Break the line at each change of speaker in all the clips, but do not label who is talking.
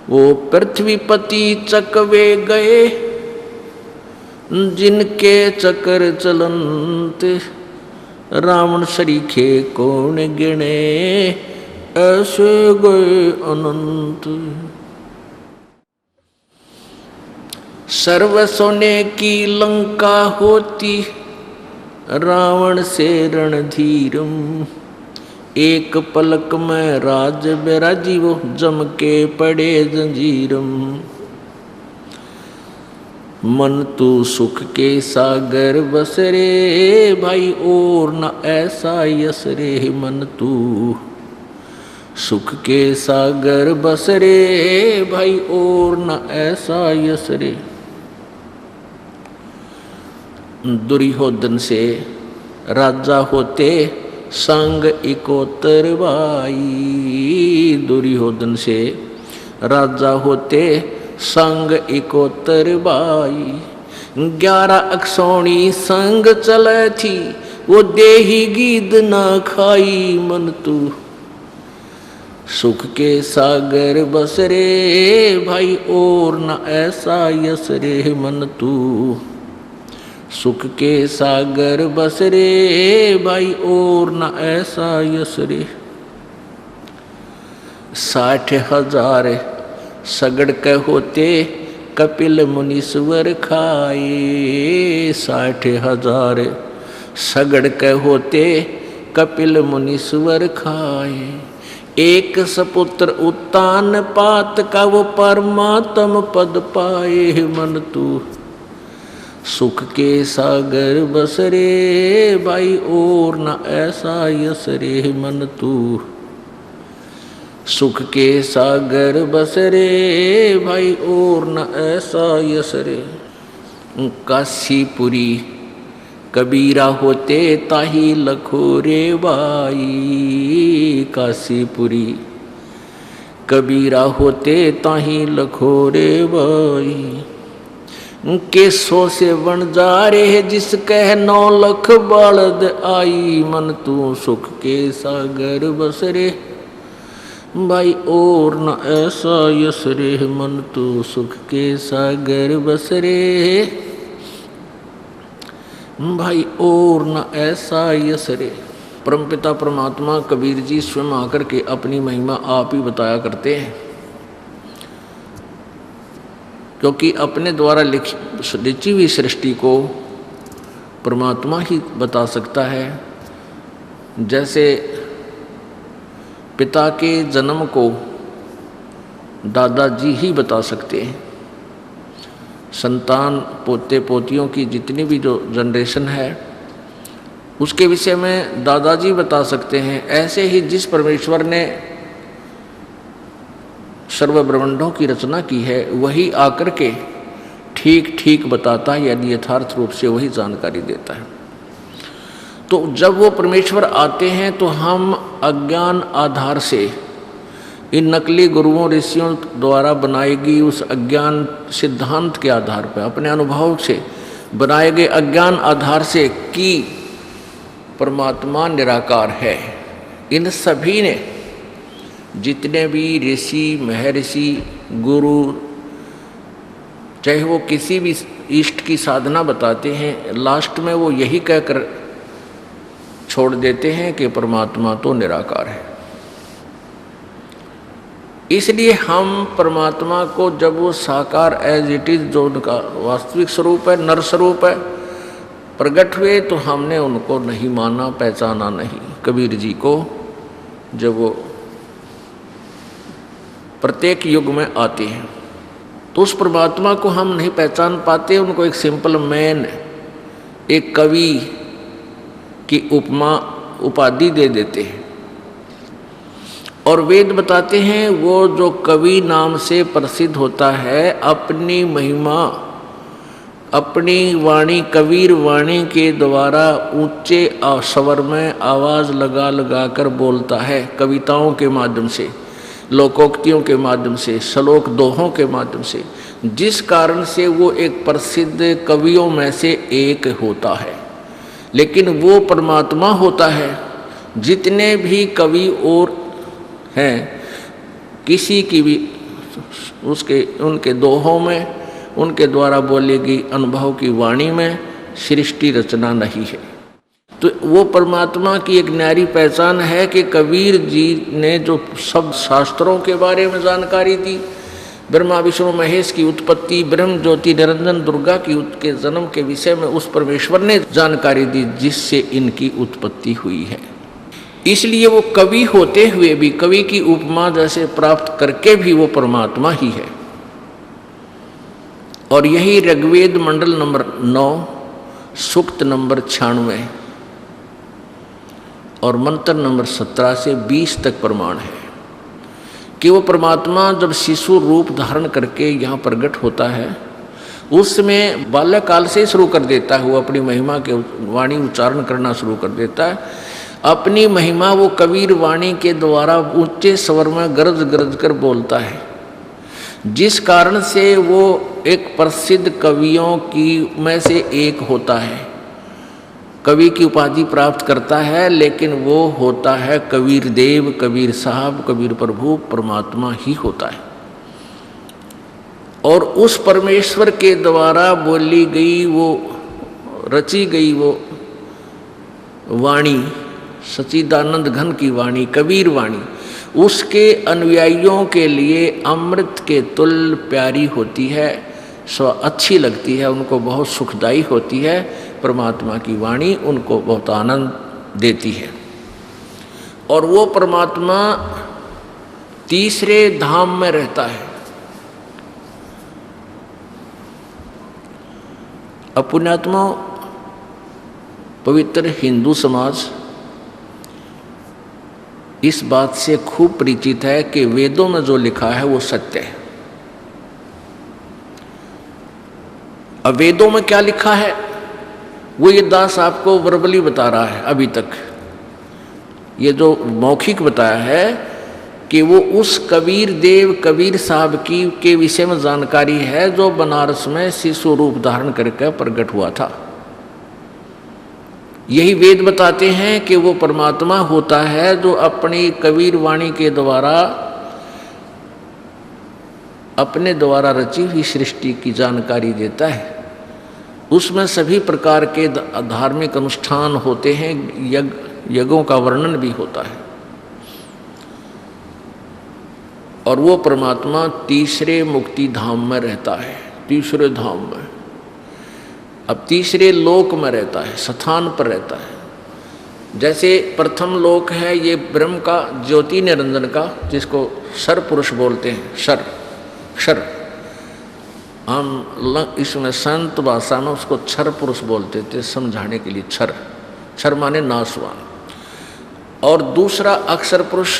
वो पृथ्वीपति चकवे गए, जिनके चक्र चलंत रावण सरीखे कौन गिने, ऐसे गए अनंत। सर्व सोने की लंका होती, रावण से रणधीरम, एक पलक में राज बिराजी, वो जम के पड़े जंजीरम। मन तू सुख के सागर बस रे, भाई और न ऐसा यस रे। मन तू सुख के सागर बस रे, भाई और न ऐसा यस रे। दुर्योधन से राजा होते संग इकोतर भाई, दुर्योधन से राजा होते संग इकोतर बाई। 11 अक्षौणी संग चले थी, वो देही गीद ना खाई। मन तू सुख के सागर बस रे, भाई और न ऐसा यस रे। मन तू सुख के सागर बस रे, भाई और न ऐसा यस रे। 60,000 सगड़ के होते, कपिल मुनीश्वर खाए। 60,000 सगड़ के होते, कपिल मुनीश्वर खाए। एक सपुत्र उत्तान पात का, वो परमात्म पद पाए। मन तू सुख के सागर बस रे, भाई और न ऐसा यस रे। मन तू सुख के सागर बस रे, भाई और न ऐसा यस रे। काशीपुरी कबीरा होते, ताही लखोरे भाई। काशीपुरी कबीरा होते, ताही लखोरे भाई। केसों से बन जा रे, जिसके 9 लाख बलद आई। मन तू सुख के सागर बस रे, भाई और न ऐसा यस रे। मन तू सुख के सागर बस रे, भाई और न ऐसा यस रे। परमपिता परमात्मा कबीर जी स्वयं आकर के अपनी महिमा आप ही बताया करते हैं, क्योंकि अपने द्वारा रची हुई सृष्टि को परमात्मा ही बता सकता है। जैसे पिता के जन्म को दादाजी ही बता सकते हैं, संतान पोते पोतियों की जितनी भी जो जनरेशन है उसके विषय में दादाजी बता सकते हैं। ऐसे ही जिस परमेश्वर ने सर्व ब्रह्मांडों की रचना की है, वही आकर के ठीक ठीक बताता है, यदि यथार्थ रूप से वही जानकारी देता है। तो जब वो परमेश्वर आते हैं तो हम अज्ञान आधार से, इन नकली गुरुओं ऋषियों द्वारा बनाई गई उस अज्ञान सिद्धांत के आधार पर, अपने अनुभव से बनाए गए अज्ञान आधार से कि परमात्मा निराकार है, इन सभी ने जितने भी ऋषि महर्षि गुरु, चाहे वो किसी भी इष्ट की साधना बताते हैं, लास्ट में वो यही कहकर छोड़ देते हैं कि परमात्मा तो निराकार है। इसलिए हम परमात्मा को जब वो साकार एज इट इज, जो उनका वास्तविक स्वरूप है, नर स्वरूप है, प्रकट हुए, तो हमने उनको नहीं माना, पहचाना नहीं। कबीर जी को जब वो प्रत्येक युग में आते हैं तो उस परमात्मा को हम नहीं पहचान पाते, उनको एक सिंपल मैन, एक कवि की उपमा उपाधि दे देते हैं। और वेद बताते हैं वो जो कवि नाम से प्रसिद्ध होता है, अपनी महिमा अपनी वाणी कबीर वाणी के द्वारा ऊंचे स्वर में आवाज़ लगा लगा कर बोलता है, कविताओं के माध्यम से, लोकोक्तियों के माध्यम से, श्लोक दोहों के माध्यम से, जिस कारण से वो एक प्रसिद्ध कवियों में से एक होता है। लेकिन वो परमात्मा होता है। जितने भी कवि और हैं, किसी की भी उनके दोहों में, उनके द्वारा बोली गई अनुभव की वाणी में सृष्टि रचना नहीं है। तो वो परमात्मा की एक न्यारी पहचान है कि कबीर जी ने जो सब शास्त्रों के बारे में जानकारी दी, ब्रह्मा विष्णु महेश की उत्पत्ति, ब्रह्म ज्योति निरंजन दुर्गा के जन्म के विषय में उस परमेश्वर ने जानकारी दी जिससे इनकी उत्पत्ति हुई है। इसलिए वो कवि होते हुए भी, कवि की उपमा जैसे प्राप्त करके भी वो परमात्मा ही है। और यही ऋग्वेद मंडल नंबर 9 सूक्त नंबर 96 और मंत्र नंबर 17 से 20 तक प्रमाण है कि वो परमात्मा जब शिशु रूप धारण करके यहाँ प्रकट होता है, उसमें बाल्यकाल से शुरू कर देता है, वो अपनी महिमा के वाणी उच्चारण करना शुरू कर देता है। अपनी महिमा वो कबीर वाणी के द्वारा ऊंचे स्वर में गरज गरज कर बोलता है, जिस कारण से वो एक प्रसिद्ध कवियों की में से एक होता है, कवि की उपाधि प्राप्त करता है। लेकिन वो होता है कबीर देव, कबीर साहब, कबीर प्रभु, परमात्मा ही होता है। और उस परमेश्वर के द्वारा बोली गई, वो रची गई वो वाणी, सच्चिदानंद घन की वाणी, कबीर वाणी, उसके अनुयायियों के लिए अमृत के तुल्य प्यारी होती है, सो अच्छी लगती है, उनको बहुत सुखदायी होती है। परमात्मा की वाणी उनको बहुत आनंद देती है। और वो परमात्मा तीसरे धाम में रहता है। पुण्यात्मा, पवित्र हिंदू समाज इस बात से खूब परिचित है कि वेदों में जो लिखा है वो सत्य है। अब वेदों में क्या लिखा है वो ये दास आपको वर्बली बता रहा है। अभी तक ये जो मौखिक बताया है कि वो उस कबीर देव, कबीर साहब की के विषय में जानकारी है जो बनारस में शिशु रूप धारण करके प्रकट हुआ था। यही वेद बताते हैं कि वो परमात्मा होता है जो अपनी कबीर वाणी के द्वारा, अपने द्वारा रची हुई सृष्टि की जानकारी देता है। उसमें सभी प्रकार के धार्मिक अनुष्ठान होते हैं, यज्ञों का वर्णन भी होता है। और वो परमात्मा तीसरे मुक्ति धाम में रहता है, तीसरे धाम में। अब तीसरे लोक में रहता है, स्थान पर रहता है। जैसे प्रथम लोक है ये ब्रह्म का, ज्योति निरंजन का, जिसको क्षर पुरुष बोलते हैं। क्षर हम इसमें संत भाषा में उसको क्षर पुरुष बोलते थे समझाने के लिए। क्षर माने नाशवान। और दूसरा अक्षर पुरुष,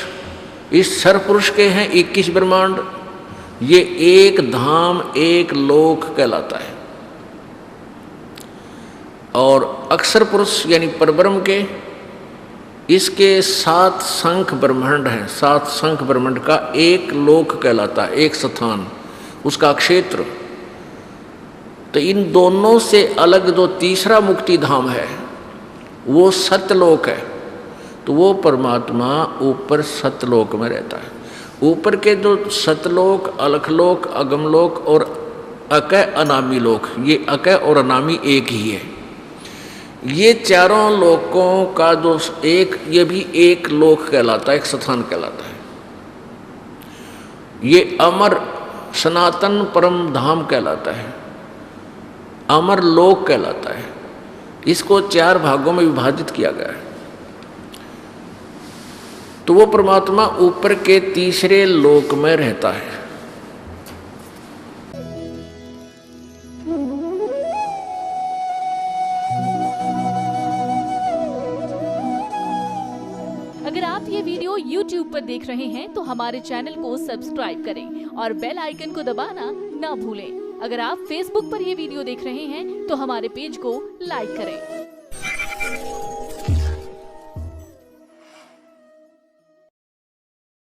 इस क्षर पुरुष के हैं 21 ब्रह्मांड। ये एक धाम, एक लोक कहलाता है। और अक्षर पुरुष यानी परब्रह्म के, इसके 7 शंख ब्रह्मांड हैं। 7 शंख ब्रह्मांड का एक लोक कहलाता है, एक स्थान, उसका क्षेत्र। तो इन दोनों से अलग जो तीसरा मुक्ति धाम है वो सत्यलोक है। तो वो परमात्मा ऊपर सत्यलोक में रहता है। ऊपर के जो सतलोक, अलखलोक, अगमलोक और अकय अनामी लोक, ये अकय और अनामी एक ही है। ये चारों लोकों का जो एक, ये भी एक लोक कहलाता है, एक स्थान कहलाता है। ये अमर सनातन परम धाम कहलाता है, अमर लोक कहलाता है। इसको 4 भागों में विभाजित किया गया है। तो वो परमात्मा ऊपर के तीसरे लोक में रहता है।
अगर आप ये वीडियो YouTube पर देख रहे हैं तो हमारे चैनल को सब्सक्राइब करें और बेल आइकन को दबाना ना भूलें। अगर आप Facebook पर ये वीडियो देख रहे हैं तो हमारे पेज को लाइक करें।